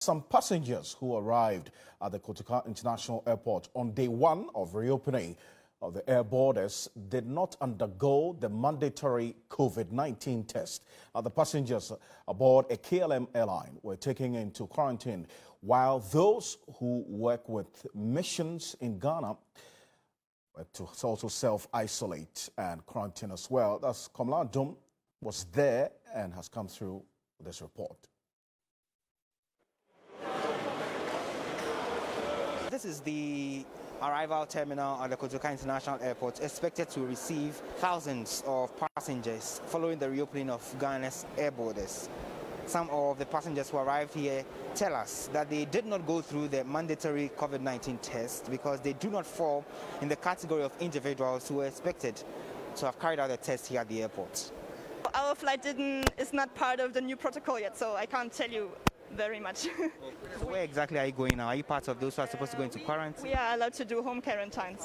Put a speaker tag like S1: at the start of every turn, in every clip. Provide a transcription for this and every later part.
S1: Some passengers who arrived at the Kotoka International Airport on day one of reopening of the air borders did not undergo the mandatory COVID-19 test. The passengers aboard a KLM airline were taken into quarantine, while those who work with missions in Ghana were to also self-isolate and quarantine as well. That's Komla Dum was there and has come through this report.
S2: This is the arrival terminal at the Kotoka International Airport, expected to receive thousands of passengers following the reopening of Ghana's air borders. Some of the passengers who arrived here tell us that they did not go through the mandatory COVID-19 test because they do not fall in the category of individuals who were expected to have carried out the test here at the airport.
S3: Our flight is not part of the new protocol yet, so I can't tell you very much.
S2: So where exactly are you going now? Are you part of those who are supposed to go into quarantine?
S3: We are allowed to do home quarantine,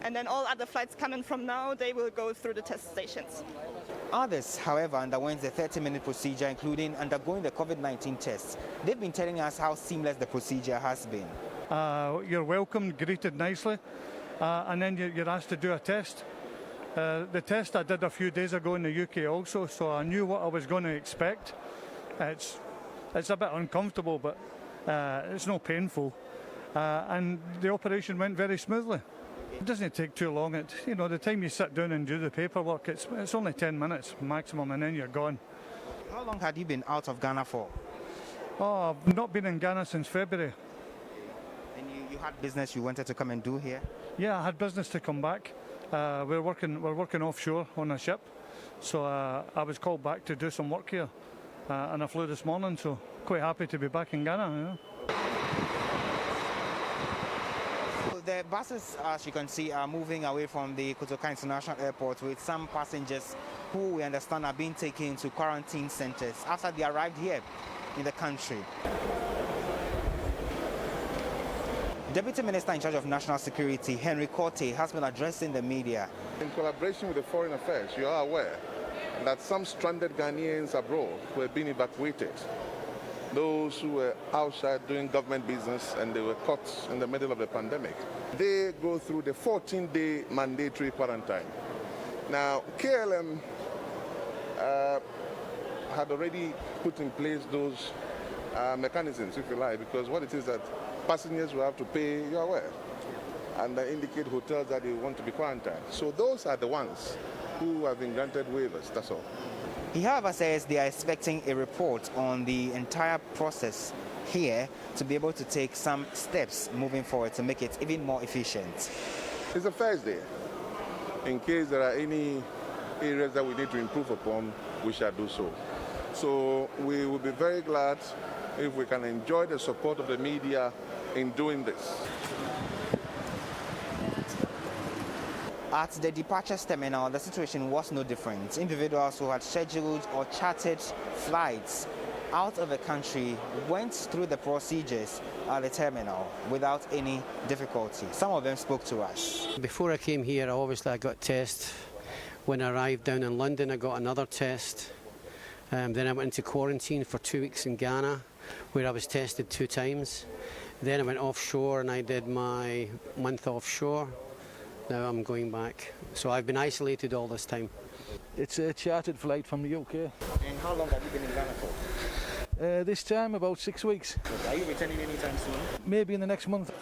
S3: and then all other flights coming from now, they will go through the test stations.
S2: Others, however, underwent the 30-minute procedure, including undergoing the COVID-19 test. They've been telling us how seamless the procedure has been.
S4: You're welcomed, greeted nicely, and then you're asked to do a test. The test I did a few days ago in the UK also, so I knew what I was going to expect. It's a bit uncomfortable, but it's not painful. And the operation went very smoothly. It doesn't take too long. The time you sit down and do the paperwork, it's only 10 minutes maximum, and then you're gone.
S2: How long had you been out of Ghana for?
S4: Oh, I've not been in Ghana since February.
S2: And you had business you wanted to come and do here?
S4: Yeah, I had business to come back. We're working offshore on a ship, so I was called back to do some work here. And I flew this morning, so quite happy to be back in Ghana.
S2: The buses, as you can see, are moving away from the Kotoka International Airport with some passengers who we understand are being taken to quarantine centers after they arrived here in the country. Deputy Minister in charge of National Security, Henry Korte, has been addressing the media.
S5: In collaboration with the Foreign Affairs, you are aware that some stranded Ghanaians abroad were being evacuated. Those who were outside doing government business and they were caught in the middle of the pandemic. They go through the 14-day mandatory quarantine. Now, KLM had already put in place those mechanisms, if you like, because what it is that passengers will have to pay, you're aware, and indicate hotels that they want to be quarantined. So those are the ones who have been granted waivers, that's all.
S2: He, however, says they are expecting a report on the entire process here to be able to take some steps moving forward to make it even more efficient.
S5: It's a first day. In case there are any areas that we need to improve upon, we shall do so. So we will be very glad if we can enjoy the support of the media in doing this.
S2: At the departures terminal, the situation was no different. Individuals who had scheduled or chartered flights out of the country went through the procedures at the terminal without any difficulty. Some of them spoke to us.
S6: Before I came here, I got tested. When I arrived down in London, I got another test. Then I went into quarantine for 2 weeks in Ghana, where I was tested 2 times. Then I went offshore and I did my month offshore. Now I'm going back. So I've been isolated all this time.
S7: It's a chartered flight from the UK.
S2: And how long have you been in Ghana for?
S7: This time about 6 weeks.
S2: Are you returning anytime soon?
S7: Maybe in the next month.